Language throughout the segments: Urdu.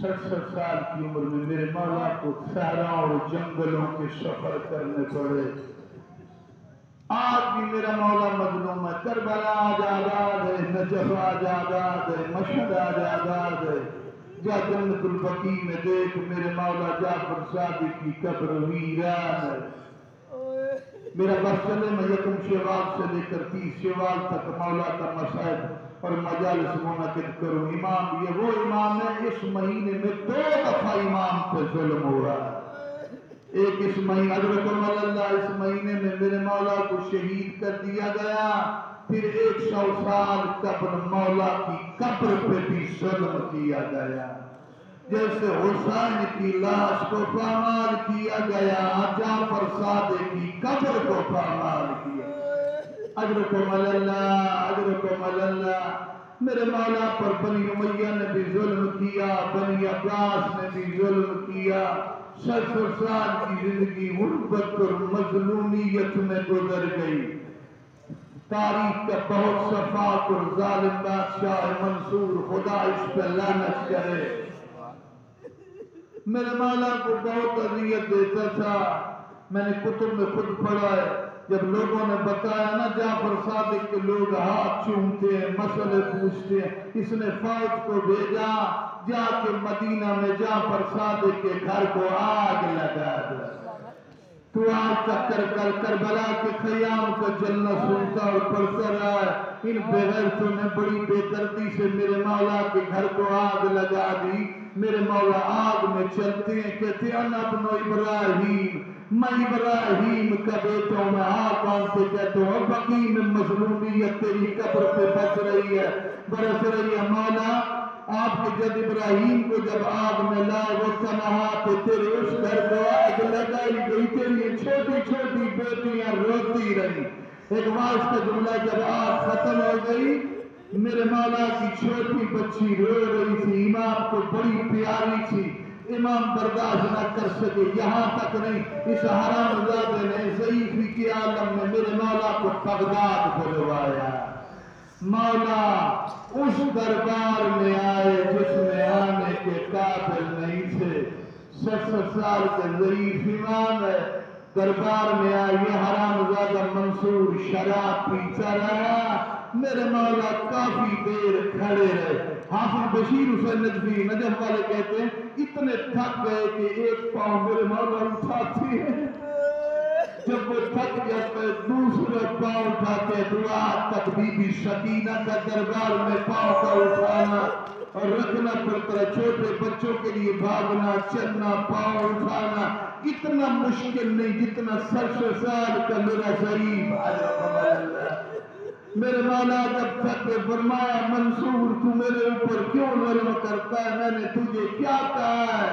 67 سال کی عمر میں میرے مولا کو صحراؤں اور جنگلوں کے سفر کرنے پڑے. آج بھی میرا مولا مظلوم ہے. کربلا آج آزاد ہے، نجف آج آزاد ہے، مشہد آج آزاد ہے. جا جنت البقیع میں دیکھ میرے مولا جعفر صادق کی قبر ویران ہے. میرا بس چلے میں یکم شوال سے لے کر 30 شوال تک مولا کا مسائب اور مجالس منعقد کروں. امام یہ وہ امام ہے، اس مہینے میں 2 دفعہ امام پہ ظلم ہو رہا ہے. ایک اس مہینے حضرت اللہ اس مہینے میں میرے مولا کو شہید کر دیا گیا. پھر 100 سال قبل مولا کی قبر پہ بھی ظلم کیا گیا. جیسے حسین کی لاش کو پامال کیا گیا، جعفر صادق کی قبر کو پامال کیا. اجرکم اللہ، اجرکم اللہ. میرے مولا پر بنی امیہ نے بھی ظلم کیا، بنی عباس نے بھی ظلم کیا. 60 سال کی زندگی غربت اور مظلومیت میں گزر گئی. تاریخ کا بہت شفاق اور ظالم بادشاہ منصور، خدا اس پہ لعنت کرے، میرے مولا کو بہت اذیت دیتا تھا. میں نے کتب میں خود پڑھا ہے، جب لوگوں نے بتایا نا جعفر صادق کے لوگ ہاتھ چومتے ہیں، مسئلے پوچھتے ہیں، اس نے فوج کو بھیجا جا کے مدینہ میں جعفر صادق کے گھر کو آگ لگا دیا. تو آج تک کربلا کے خیام کا جلنا سنتا اور پڑھتا رہا ہے. ان بغیرتوں نے بڑی بے دردی سے میرے مولا کے گھر کو آگ لگا دی. میرے مولا آگ میں چلتے ہیں، کہتے ہیں انا ابن ابراہیم، میں ابراہیم کا بیٹا ہوں. میں آگ آنتے کہتا ہوں بقیع میں مظلومیت تیری قبر پہ بچ رہی ہے، برس رہی ہے. مولا آپ کے جد ابراہیم کو جب آگ میں لائے وہ تنہا تھے، تیرے اس گھر کو آگ لگائی گئی، تیری چھوٹی چھوٹی بیٹیاں روتی رہی. ایک واس کا جملہ جب آگ ختم ہو گئی، میرے مولا کی چھوٹی بچی رو رہی تھی، امام کو بڑی پیاری تھی. امام برداشت نہ کر سکے. یہاں تک نہیں، اس حرام زادے نے ضعیفی کے عالم میں میرے مولا کو بغداد بلوایا. مولا اس دربار میں آئے جس میں آنے کے قابل نہیں تھے. 60 سال کے ضعیف امام ہے، دربار میں آئے. یہ حرام زادہ منصور شراب پیتا رہا. میرے مولا کافی دیر کھڑے رہے. حافظ بشیر حسین نجفی نجف والے کہتے ہیں اتنے تھک گئے کہ ایک پاؤں میرے مولا اٹھاتے ہیں، جب وہ تھک جاتے دوسرے پاؤں اٹھاتے. دعا تک بی بی سکینہ کا دربار میں پاؤں کا اٹھانا اور رکھنا پڑتا ہے. چھوٹے بچوں کے لیے بھاگنا چلنا پاؤں اٹھانا اتنا مشکل نہیں جتنا 60 سال کا میرا ضعیف. میرے مولا جب تک فرمایا منصور تو میرے اوپر کیوں ظلم کرتا ہے؟ میں نے تجھے کیا کہا ہے؟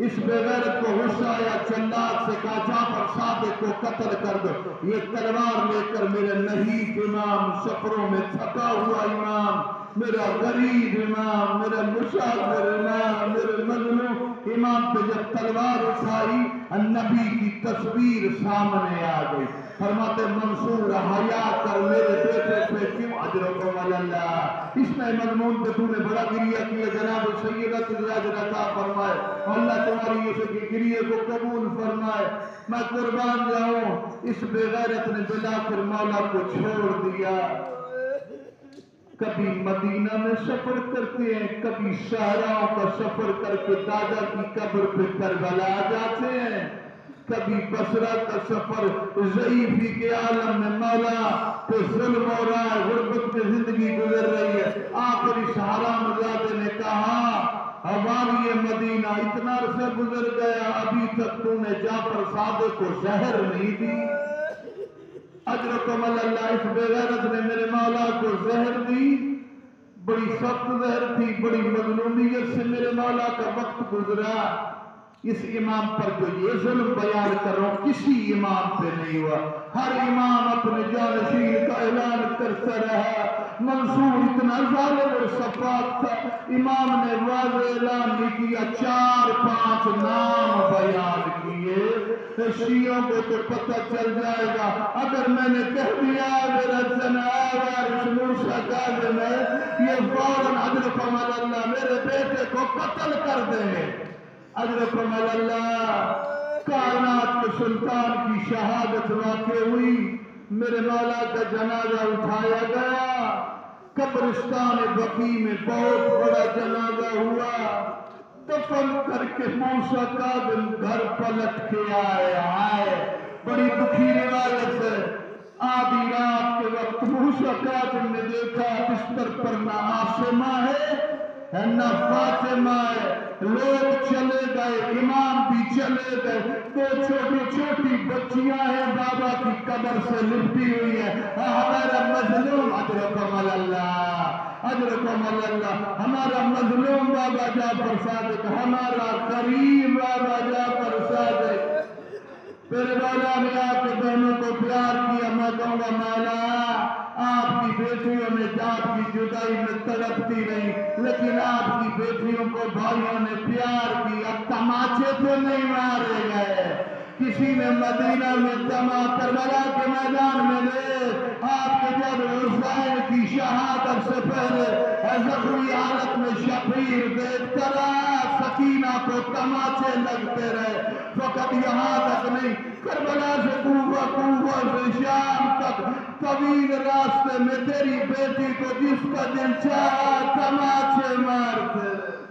اس بغیرت کو غصہ آیا، جلاد سے کہا جعفر صادق کو قتل کر دو. یہ تلوار لے کر میرے نحیف امام، سفروں میں تھکا ہوا امام، میرا غریب امام، میرا مسافر امام، میرے مظلوم امام پہ جب تلوار اٹھائی، نبی کی تصویر سامنے آ گئی. فرماتے منصور حیا کر میرے بیٹے پہ کیوں. اجرکم اللہ. اس میں مضمون پہ تو نے بڑا گریہ کیا. جناب سیدہ تجراج عطا فرمائے، اللہ تمہاری اس گریہ کو قبول فرمائے. میں قربان جاؤں. اس بے غیرت نے بلا کر مولا کو چھوڑ دیا. کبھی مدینہ میں سفر کرتے ہیں، کبھی صحراؤں کا سفر کر کے دادا کی قبر پہ کربلا جاتے ہیں، کبھی بصرہ کا سفر ضعیفی کے عالم میں مولا پہ ظلم ہو رہا ہے، غربت میں زندگی گزر رہی ہے. آخر اس حرام زادے نے کہا حوالی مدینہ اتنا عرصہ گزر گیا ابھی تک تو نے جعفر صادق کو زہر نہیں دی. اجرکم اللہ. اس بغیرت نے میرے مولا کو زہر دی. بڑی سخت زہر تھی، بڑی مظلومیت سے میرے مولا کا وقت گزرا. اس امام پر جو یہ ظلم بیان کر رہا ہوں کسی امام پہ نہیں ہوا. ہر امام اپنے جانشین کا اعلان کرتا رہا. منصور اتنا ظالم اور سفاک تھا، امام نے واضح اعلان نہیں کیا، 4-5 نام بیان کیے. لیے شیعوں کو تو پتہ چل جائے گا اگر میں نے کہہ دیا میرا جناب وارث موسیٰ کاظم ہے یہ فوراً حضرکم اللہ میرے بیٹے کو قتل کر دیں حضرکم اللہ کائنات کے سلطان کی شہادت واقع ہوئی میرے مولا کا جنازہ اٹھایا گیا قبرستان بقیع میں بہت بڑا جنازہ ہوا دفن کر کے موسیٰ کاظم گھر پلٹ کے آئے بڑی دکھی روایت ہے آدھی رات کے وقت موسیٰ کاظم نے دیکھا بستر پر نہ آسمہ ہے نہ فاطمہ ہے لوگ چلے گئے امام بھی چلے گئے دو چھوٹی چھوٹی بچیاں ہیں بابا کی قبر سے لپٹی ہوئی ہے ہمارا مظلوم حضرکم اللہ ہمارا مظلوم بابا جعفر صادق ہمارا قریب بابا جعفر صادق میرے مولا نے آپ کے بہنوں کو پیار کیا میں کہوں گا مولا آپ کی بیٹیوں نے آپ کی جدائی میں تڑپتی رہی لیکن آپ کی بیٹیوں کو بھائیوں نے پیار کیا تماچے تو نہیں مارے گئے کسی نے مدینہ میں کربلا کے میدان میں لے آپ کے جب حسین کی شہادت سے پہلے زخمی حالت میں شبیر دیکھ کر سکینہ کو تماچے لگتے رہے فقط یہاں تک نہیں کربلا سے کوفہ سے شام تک طویل راستے میں تیری بیٹی کو جس کا دل چاہا تماچے مارتے